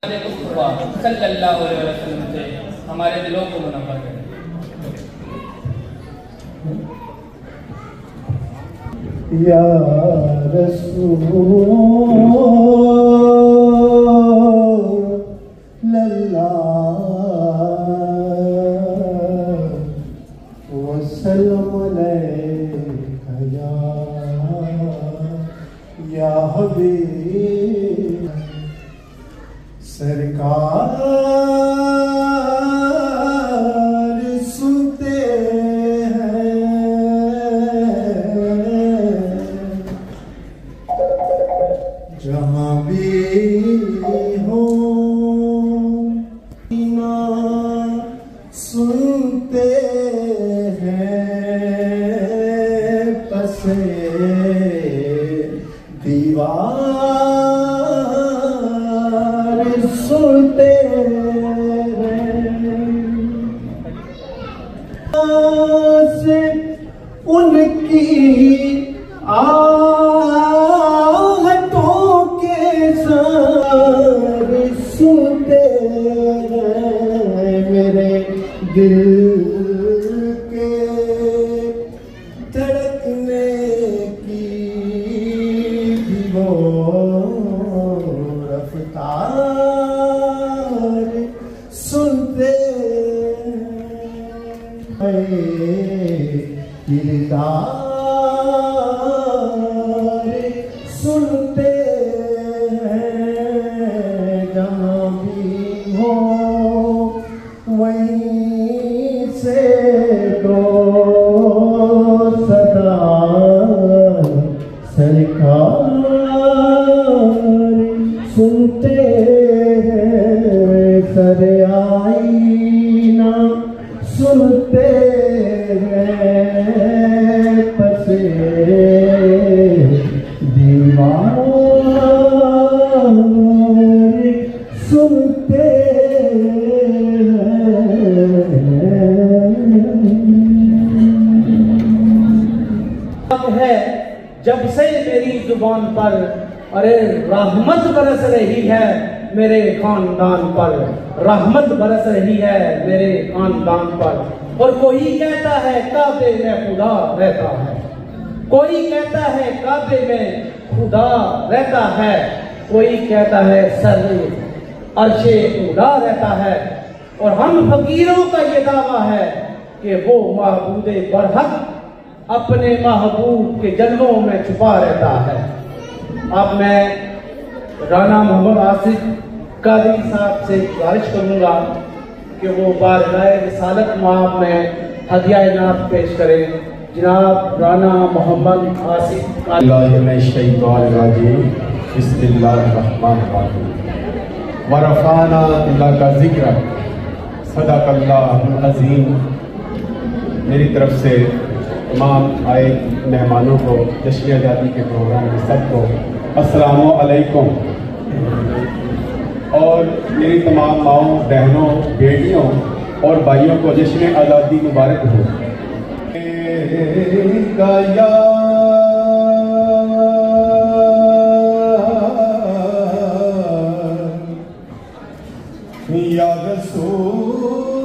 सल्लल्लाहु अलैहि वसल्लम से हमारे दिलों को मुनव्वर करें। या रसूल अल्लाह वसल्लम अलैका या हबीब सरकार सुनते हैं जहाँ भी हो सुनते हैं पसे दीवार सुनते से उनकी आहटों के साथ सुनते हैं मेरे दिल के धड़कने की भी वो रफ्तार सुनते किरदार सुनते हैं जहाँ भी हो वहीं से तो सदा सरकार सुनते हैं सरे आईना सुनते हैं पसे दीवार सुनते है जब से मेरी जुबान पर अरे रहमत बरस रही है मेरे खानदान पर, रहमत बरस रही है मेरे खानदान पर। और कोई कहता है काबे में खुदा रहता है, कोई कहता है काबे में खुदा रहता है, कोई कहता है सर अर्शे खुदा रहता है। और हम फकीरों का ये दावा है कि वो महबूदे बरहक अपने महबूब के जन्मों में छुपा रहता है। अब मैं राना मोहम्मद आसिफ कादरी साहब से गुजारिश करूंगा कि वो बारगाह रिसालत माह में हदिया इनात पेश करें। जनाब राना मोहम्मद आसिफ वरफ़ाना लका ज़िक्रक सदक़ल्लाहुल अज़ीम। मेरी तरफ से तमाम आए मेहमानों को जश्न आज़ादी के प्रोग्राम के सबको अस्सलामु अलैकुम। और मेरी तमाम माओं, बहनों, बेटियों और भाइयों को जश्न आज़ादी मुबारक हो। या रसूल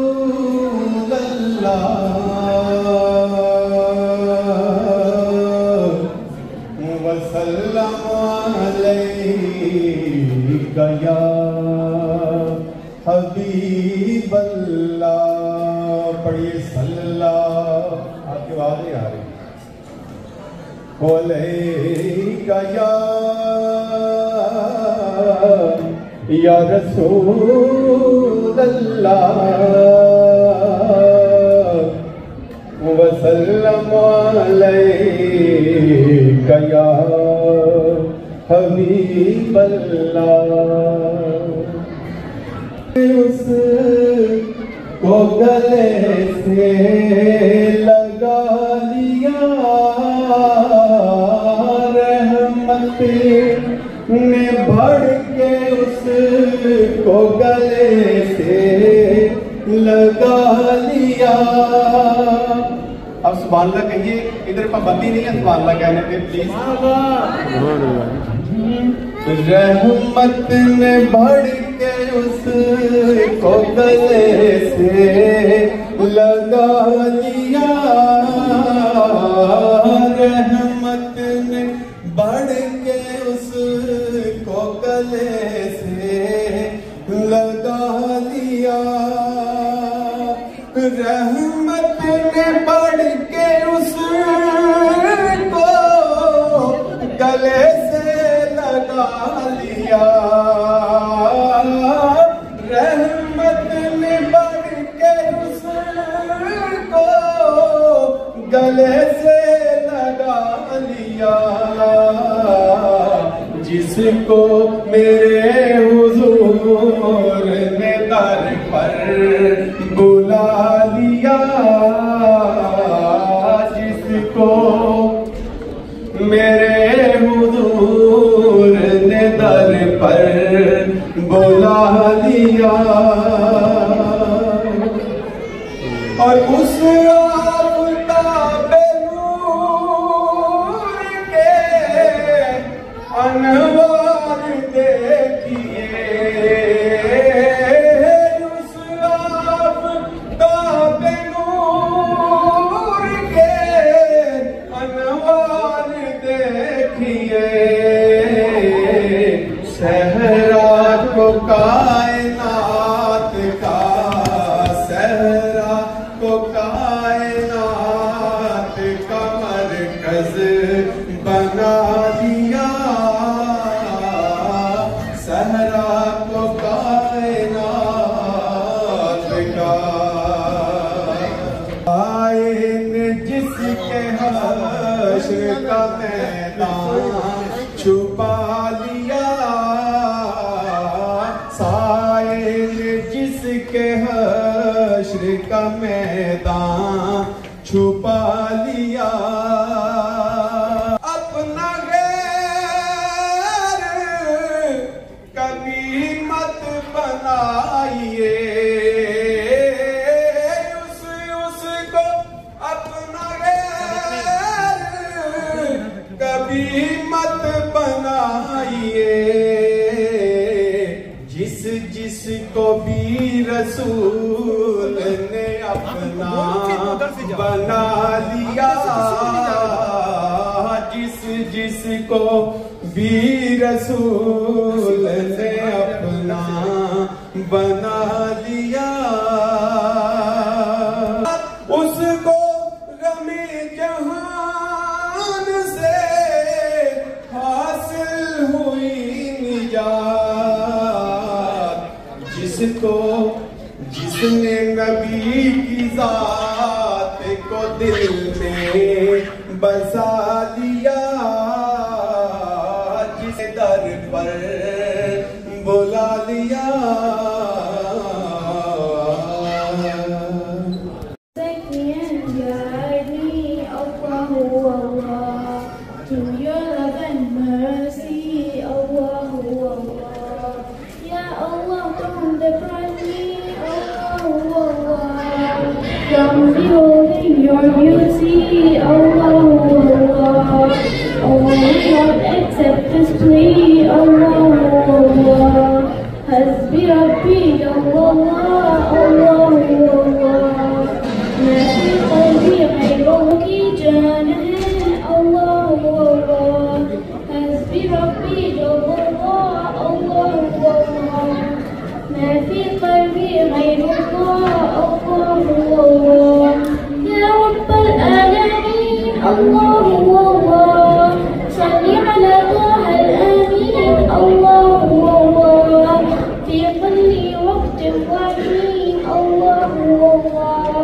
अल्लाह वसल्लम अलैका या हबीब अल्लाह। पढ़िए सल्लल्लाहु, आपकी आवाज नहीं आ रही। अलैका या रसूल अल्लाह वसल्लम अलैका या हबीब अल्लाह। उसको गले से लगा लिया रहमत ने बढ़ के उसको गले से लगा लिया। अब सुभान अल्लाह कहिए, इधर पाबंदी नहीं है सुभान अल्लाह कहने पे प्लीज। रहमत ने बढ़ के उसको गले से लगा लिया, रहमत ने बढ़ के उसको गले से लगा लिया, रहमत ने बढ़ के उसको गले से लगा लिया, रहमत ने बढ़ के उसको गले से लगा लिया, जिसको मेरे हुजूर ने दर पर बुला लिया, जिसको मेरे हुजूर ने दर पर बुला लिया, और उस आफ़ताबे नूर के अनवार देखिए, उस आफ़ताबे नूर के अनवार देखिए, सहरा को कायनात का, सहरा को कायनात का मरकज बना दिया, सहरा को कायनात का, आइन जिसके हश्र का मैदान छुपा लिया, साइन जिसके हश्र का मैदान छुपा लिया, अपना गैर कभी मत बनाइए, उसको अपना गैर कभी मत बनाइए, जिसको भी रसूल ने अपना बना लिया, जिसको भी रसूल ने अपना बना लिया, उसको रमे जहान से हासिल हुई निजात, जिसको जिसने नबी की जात को दिल में बसा लिया, जिसे दर पर बुला लिया, to your love and mercy, Allahu Allah. Ya Allah, don't deprive me, Allahu Allah, from beholding your beauty, Allahu Allah. Oh Lord, accept this plea, Allahu Allah. Hasbi Rabbi, Allah, Allahu Allah. Nafi qalbi ghayruh ki jaan hai, Allahu Allah. Hasbi Rabbi, Allah, Allahu Allah. Nafi qalbi ghayrullah, Allahu Allah. Ya Rabbal Alameen, Allahu Allah. Salli ala Taha al-Amin, Allahu Allah. Fi kulli waqtin wa hin, Allahu Allah.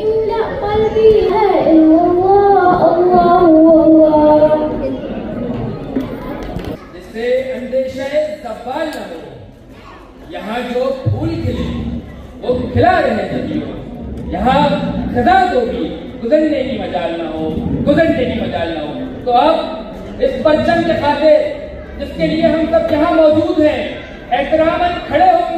Imla qalbi la illallah, Allahu Allah. जिससे अंदेशा ज़वाल न हो, यहाँ जो फूल खिले वो खिला रहे सदियों, यहाँ खजा तो भी गुजरने की मजाल ना हो, गुजरने की मजाल ना हो। तो अब इस परचम के खातिर जिसके लिए हम सब यहाँ मौजूद हैं, एहतरामन खड़े होकर